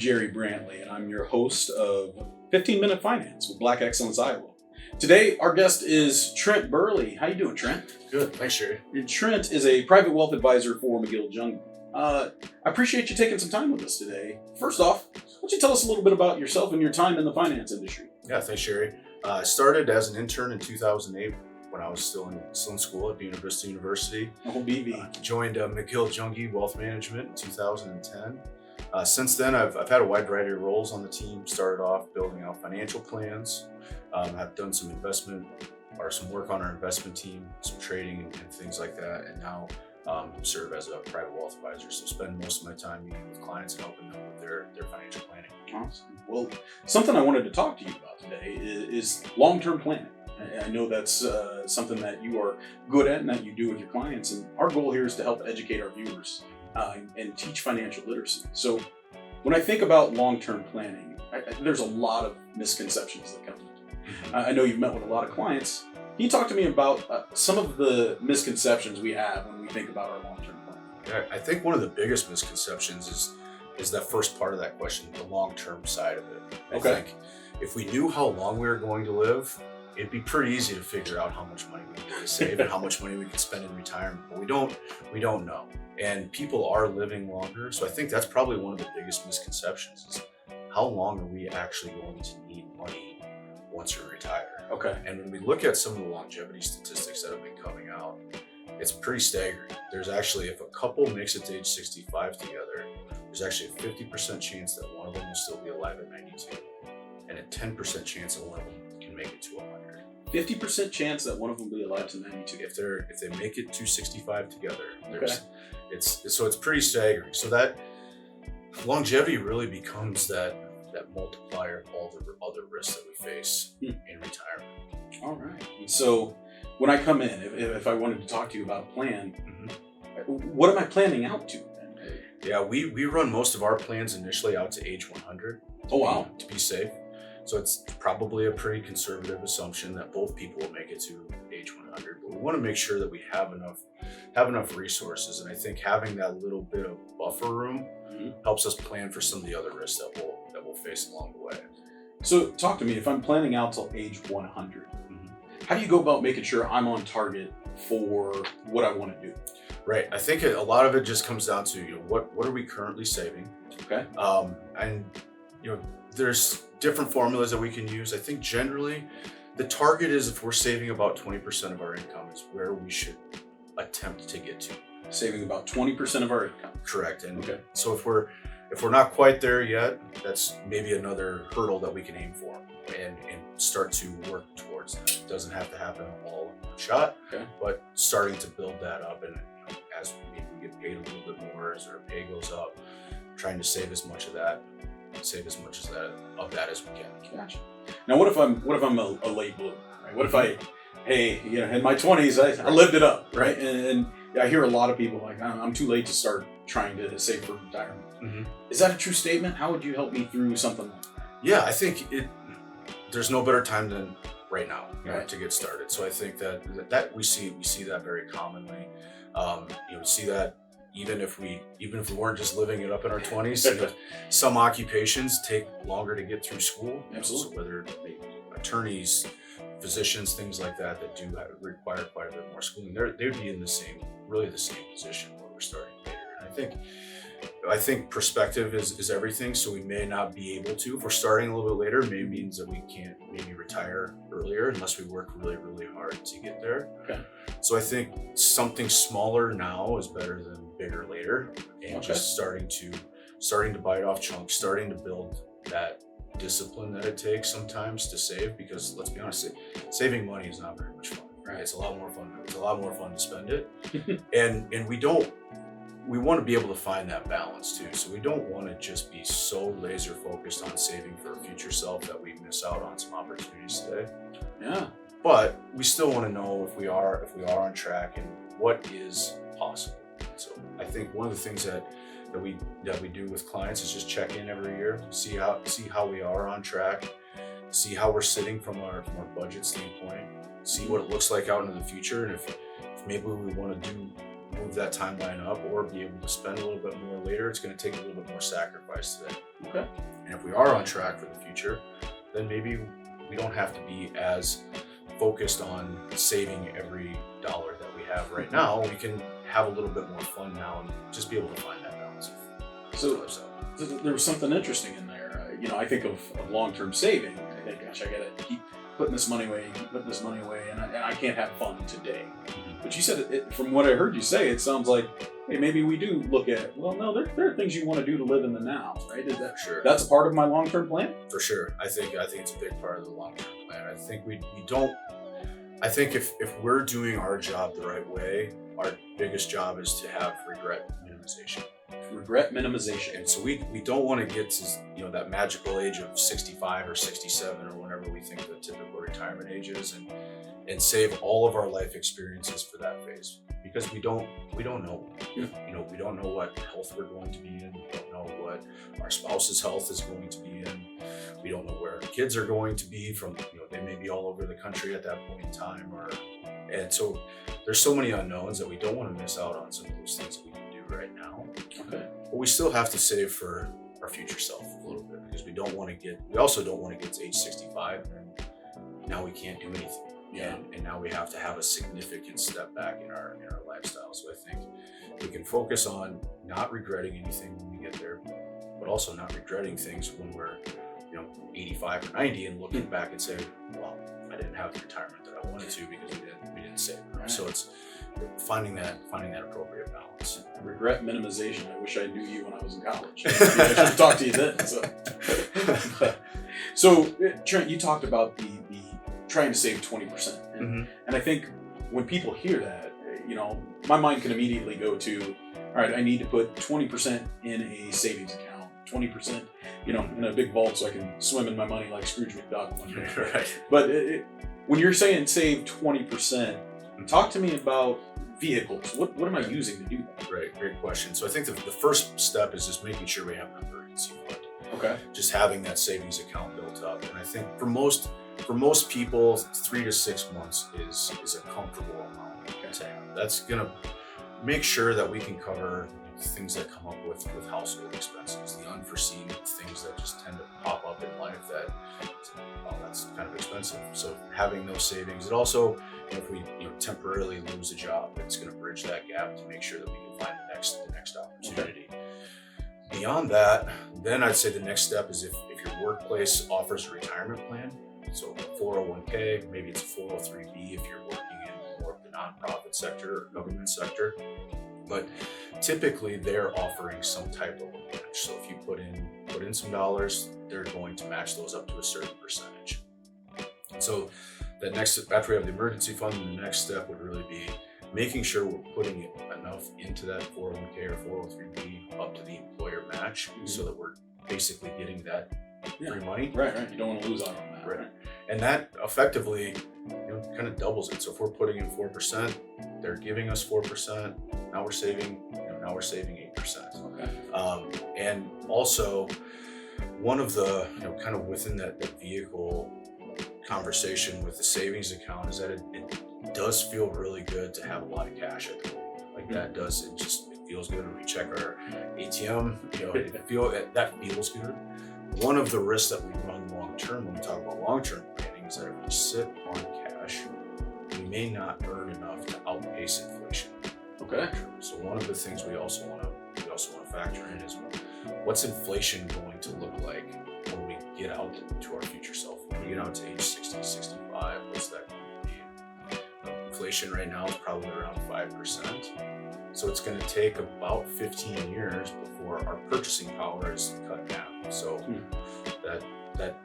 Jerry Brantley, and I'm your host of 15 Minute Finance with Black Excellence Iowa. Today, our guest is Trent Burley. How you doing, Trent? Good, thanks, Jerry. And Trent is a private wealth advisor for McGill Junge. I appreciate you taking some time with us today. First off, why don't you tell us a little bit about yourself and your time in the finance industry? Yeah, thanks, Jerry. I started as an intern in 2008 when I was still in school at University. Oh, BV. Joined McGill Junge Wealth Management in 2010. Since then, I've had a wide variety of roles on the team. Started off building out financial plans. I've done some work on our investment team, some trading and things like that, and now serve as a private wealth advisor. So spend most of my time meeting with clients and helping them with their financial planning. Awesome. Well, something I wanted to talk to you about today is long-term planning. I know that's something that you are good at and that you do with your clients. And our goal here is to help educate our viewers and teach financial literacy. So when I think about long-term planning, there's a lot of misconceptions that come into it. I know you've met with a lot of clients. Can you talk to me about some of the misconceptions we have when we think about our long-term planning? I think one of the biggest misconceptions is that first part of that question, the long-term side of it. I think if we knew how long we were going to live, it'd be pretty easy to figure out how much money we need to save and how much money we could spend in retirement. But we don't know. And people are living longer. So I think that's probably one of the biggest misconceptions is how long are we actually going to need money once we retire? Okay. And when we look at some of the longevity statistics that have been coming out, it's pretty staggering. There's actually, if a couple makes it to age 65 together, there's actually a 50% chance that one of them will still be alive at 92 and a 10% chance that one of them can make it to 100. 50% chance that one of them will be alive to 92. If they make it to 65 together, it's pretty staggering. So that longevity really becomes that multiplier of all the other risks that we face in retirement. All right. So when I come in, if I wanted to talk to you about a plan, what am I planning out to then? Yeah, we run most of our plans initially out to age 100. Oh, wow. To be safe. So it's probably a pretty conservative assumption that both people will make it to age 100. But we want to make sure that we have enough resources. And I think having that little bit of buffer room helps us plan for some of the other risks that we'll face along the way. So talk to me, if I'm planning out till age 100, how do you go about making sure I'm on target for what I want to do? Right. I think a lot of it just comes down to, what are we currently saving? Okay. And there's different formulas that we can use. I think generally the target is if we're saving about 20% of our income is where we should attempt to get to. Saving about 20% of our income. Correct. And so if we're not quite there yet, that's maybe another hurdle that we can aim for and start to work towards that. It doesn't have to happen all in one shot, but starting to build that up, and as maybe we get paid a little bit more as our pay goes up, trying to save as much of that as we can. Gotcha. Now, what if I'm a late bloomer? Right? What if in my 20s I lived it up, right? And I hear a lot of people like, I'm too late to start trying to save for retirement. Is that a true statement? How would you help me through something like that? Yeah, I think there's no better time than right now to get started. So I think that we see that very commonly. See that even if we weren't just living it up in our 20s. Some occupations take longer to get through school. Absolutely. So whether it be attorneys, physicians, things like that do require quite a bit more schooling, they'd be in the same position where we're starting later. And I think perspective is everything. So we may not be able to, if we're starting a little bit later, maybe means that we can't maybe retire earlier unless we work really, really hard to get there. Okay. So I think something smaller now is better than bigger later, and just starting to bite off chunks, starting to build that discipline that it takes sometimes to save, because let's be honest, saving money is not very much fun, right? It's a lot more fun to spend it. and we want to be able to find that balance too. So we don't want to just be so laser focused on saving for a future self that we miss out on some opportunities today. Yeah. But we still want to know if we are on track and what is possible. So I think one of the things that we do with clients is just check in every year, see how we are on track, see how we're sitting from our budget standpoint, see what it looks like out into the future, and if maybe we want to do move that timeline up or be able to spend a little bit more later, it's going to take a little bit more sacrifice today. Okay. And if we are on track for the future, then maybe we don't have to be as focused on saving every dollar that we have right now. We can have a little bit more fun now and just be able to find that balance. So there was something interesting in there. I think of long-term saving. I think, gosh, I got to keep putting this money away, and I can't have fun today. Mm-hmm. But you said, from what I heard you say, it sounds like, hey, maybe we do look at, well, no, there are things you want to do to live in the now, right? Is that sure? That's a part of my long-term plan? For sure. I think it's a big part of the long-term plan. I think we don't. I think if we're doing our job the right way, our biggest job is to have regret minimization. Regret minimization. And so we don't want to get to that magical age of 65 or 67 or whenever we think the typical retirement age is, and save all of our life experiences for that phase, because we don't know. We don't know what health we're going to be in. We don't know what our spouse's health is going to be in. We don't know where our kids are going to be from. They may be all over the country at that point in time, and so there's so many unknowns that we don't want to miss out on some of those things that we can do right now. Okay. But we still have to save for our future self a little bit, because we also don't want to get to age 65 and then now we can't do anything. Yeah. And now we have to have a significant step back in our lifestyle. So I think we can focus on not regretting anything when we get there, but also not regretting things when we're 85 or 90 and looking back and say, well, I didn't have the retirement that I wanted to because we didn't save. Right. So it's finding that appropriate balance. Regret minimization. I wish I knew you when I was in college. I should have talked to you then. So Trent, you talked about the trying to save 20%. And I think when people hear that, my mind can immediately go to, all right, I need to put 20% in a savings account, 20%, in a big vault so I can swim in my money like Scrooge McDuck one day. Right. But when you're saying save 20%, talk to me about vehicles. What am I using to do that? Right, great question. So I think the first step is just making sure we have an emergency fund. Okay. Just having that savings account built up. And I think for most people, 3 to 6 months is a comfortable amount to have. That's gonna make sure that we can cover things that come up with household expenses, the unforeseen things that just tend to pop up in life that, that's kind of expensive. So having those savings, it also, if we temporarily lose a job, it's going to bridge that gap to make sure that we can find the next opportunity. Okay. Beyond that, then I'd say the next step is if your workplace offers a retirement plan, so a 401k, maybe it's a 403b if you're working in more of the nonprofit sector or government sector. But typically they're offering some type of a match. So if you put in some dollars, they're going to match those up to a certain percentage. So the next, after we have the emergency fund, the next step would really be making sure we're putting enough into that 401k or 403b up to the employer match, so that we're basically getting that free money. Right. You don't want to lose out on that. Right. And that effectively kind of doubles it. So if we're putting in 4%, they're giving us 4%. Now we're saving 8%. Okay. And also one of the, kind of within that vehicle conversation with the savings account is that it does feel really good to have a lot of cash at the moment. Like that does, it feels good when we check our ATM, that feels good. One of the risks that we run long term when we talk about long term planning is that if we sit on cash, we may not earn enough to outpace inflation. Okay. So one of the things we also want to factor in is what's inflation going to look like when we get out to our future self, when we get out to age 60, 65, what's that going to be? Inflation right now is probably around 5%. So it's going to take about 15 years before our purchasing power is cut in half. So that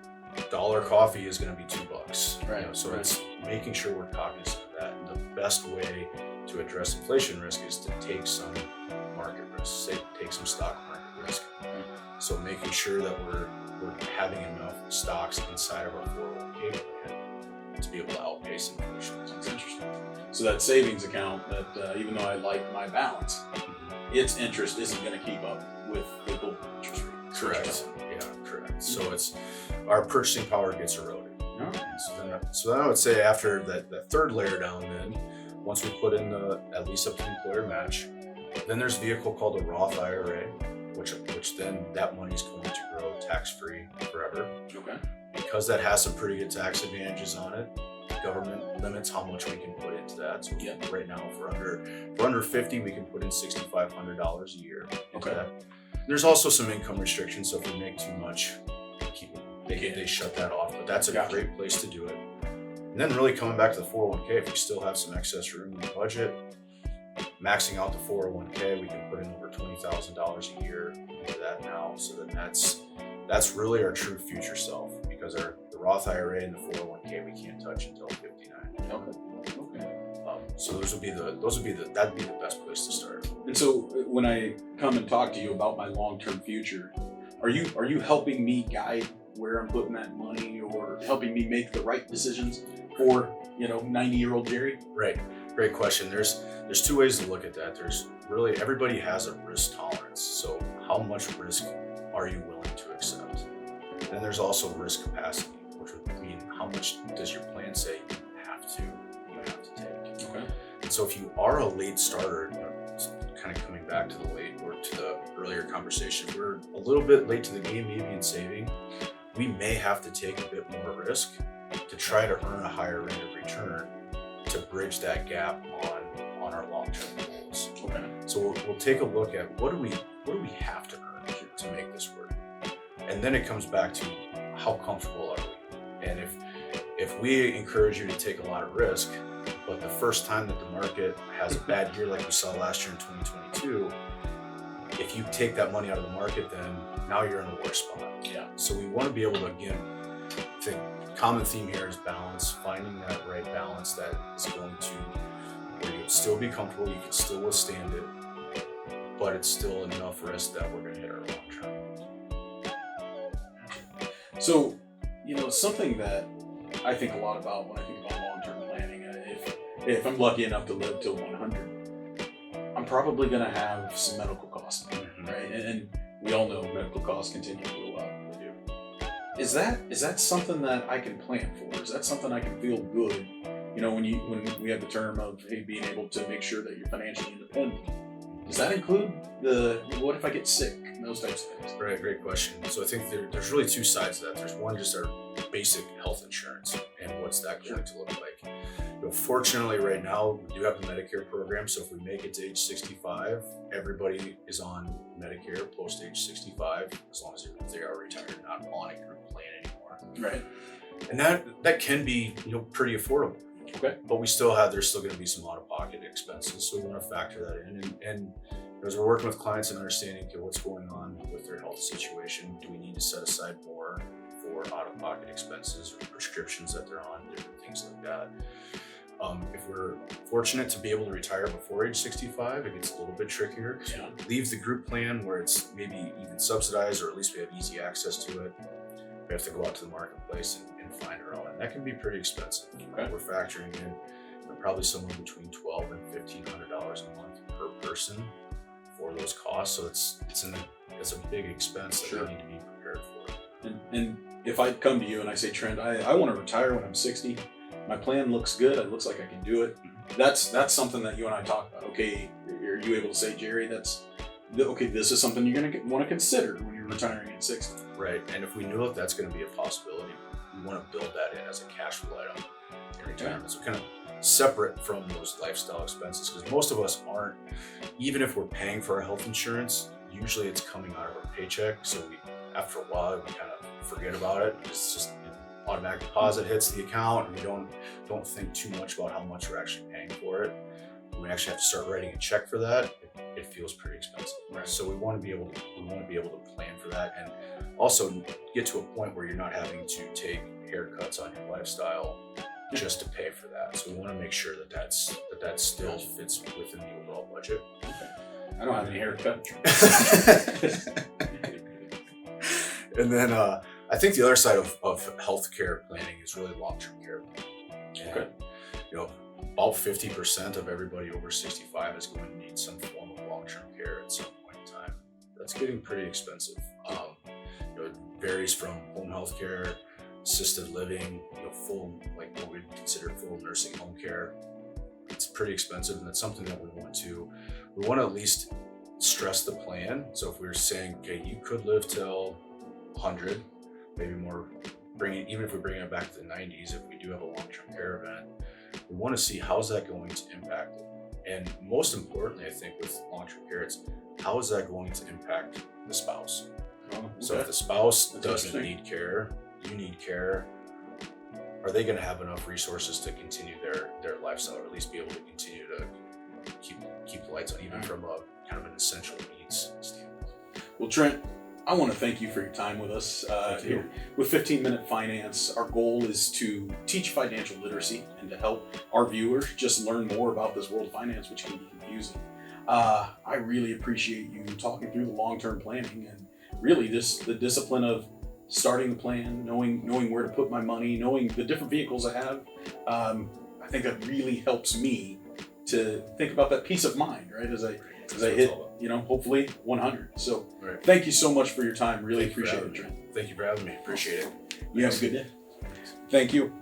dollar coffee is going to be $2. Right. So it's making sure we're cognizant of that. And the best way to address inflation risk is to take some market risk, take some stock market risk. So making sure that we're having enough stocks inside of our 401k plan to be able to outpace inflation. That's interesting. So that savings account, that even though I like my balance, its interest isn't going to keep up with the gold interest rate. Correct. Yeah, correct. So it's our purchasing power gets eroded. All right. So then I would say after that third layer down, then once we put in at least up to employer match, then there's a vehicle called a Roth IRA, which then that money is going to grow tax-free forever. Okay. Because that has some pretty good tax advantages on it, the government limits how much we can put into that. So right now, for under 50, we can put in $6,500 a year into that. There's also some income restrictions, so if we make too much, they shut that off. But that's a great place to do it. And then really coming back to the 401k, if you still have some excess room in the budget, maxing out the 401k, we can put in over $20,000 a year into that now. So then that's really our true future self, because the Roth IRA and the 401k we can't touch until 59. Okay. So that'd be the best place to start. And so when I come and talk to you about my long-term future, are you helping me guide where I'm putting that money, or helping me make the right decisions for 90-year-old Jerry? Right. Great question. There's two ways to look at that. There's really, everybody has a risk tolerance. So how much risk are you willing to accept? Then there's also risk capacity, which would mean how much does your plan say you have to take. Okay. And so if you are a late starter, kind of coming back to the earlier conversation, we're a little bit late to the game maybe in saving. We may have to take a bit more risk to try to earn a higher rate of return to bridge that gap on our long-term goals. Okay. So we'll take a look at what do we have to earn to make this work, and then it comes back to how comfortable are we. And if we encourage you to take a lot of risk, but the first time that the market has a bad year like we saw last year in 2022, if you take that money out of the market, then now you're in a worse spot. Yeah. So we want to be able to, again, think common theme here is balance, finding that right balance that is going to, where you can still be comfortable, you can still withstand it, but it's still enough risk that we're going to hit our long term. So, something that I think a lot about when I think about long-term planning, if I'm lucky enough to live till 100, I'm probably going to have some medical costs, right? And we all know medical costs continue to go up. They do. Is that something that I can plan for? Is that something I can feel good? When we have the term of being able to make sure that you're financially independent, does that include what if I get sick? Those types of things. Right, great question. So I think there's really two sides to that. There's one, just our basic health insurance, and what's that going to look like. Fortunately, right now we do have the Medicare program. So if we make it to age 65, everybody is on Medicare post age 65, as long as they are retired, not on a group plan anymore. Right. And that can be pretty affordable. Okay. But there's still going to be some out-of-pocket expenses, so we want to factor that in. And as we're working with clients and understanding what's going on with their health situation, do we need to set aside more for out-of-pocket expenses or prescriptions that they're on, different things like that. If we're fortunate to be able to retire before age 65, it gets a little bit trickier. Yeah. Leave the group plan where it's maybe even subsidized, or at least we have easy access to it. We have to go out to the marketplace and find our own, and that can be pretty expensive. Okay. We're factoring in probably somewhere between $1,200 and $1,500 a month per person for those costs. So it's a big expense that we need to be prepared for. And if I come to you and I say, Trent, I want to retire when I'm 60. My plan looks good. It looks like I can do it. That's something that you and I talk about. Okay, are you able to say, Jerry, this is something you're going to want to consider when you're retiring at 60? Right. And if we know that that's going to be a possibility, we want to build that in as a cash flow item in retirement. So kind of separate from those lifestyle expenses, because most of us aren't, even if we're paying for our health insurance, usually it's coming out of our paycheck. So after a while, we kind of forget about it. It's just automatic deposit hits the account, and we don't think too much about how much we're actually paying for it. When we actually have to start writing a check for that, it feels pretty expensive. Right. So we want to be able to plan for that, and also get to a point where you're not having to take haircuts on your lifestyle just to pay for that. So we want to make sure that still fits within the overall budget. Okay. I don't have any haircut. And then I think the other side of healthcare planning is really long-term care planning. Okay. About 50% of everybody over 65 is going to need some form of long-term care at some point in time. That's getting pretty expensive. It varies from home health care, assisted living, full, like what we'd consider full nursing home care, it's pretty expensive, and that's something that we want to at least stress the plan. So if we were saying, okay, you could live till 100, maybe more, even if we bring it back to the 90s, if we do have a long-term care event, we want to see how's that going to impact it. And most importantly, I think with long-term care, it's how is that going to impact the spouse? Oh, okay. So if the spouse That's doesn't interesting. need care, you need care, are they going to have enough resources to continue their lifestyle, or at least be able to continue to keep the lights on, even from a kind of an essential needs standpoint? Well, Trent, I want to thank you for your time with us here. With 15-Minute Finance, our goal is to teach financial literacy and to help our viewers just learn more about this world of finance, which can be confusing. I really appreciate you talking through the long-term planning and really just the discipline of starting the plan, knowing where to put my money, knowing the different vehicles I have. I think that really helps me to think about that peace of mind, right? As I hit, hopefully 100. So Thank you so much for your time. Really appreciate it, Trent. Thank you for having me. Appreciate it. You have a good day. Thank you.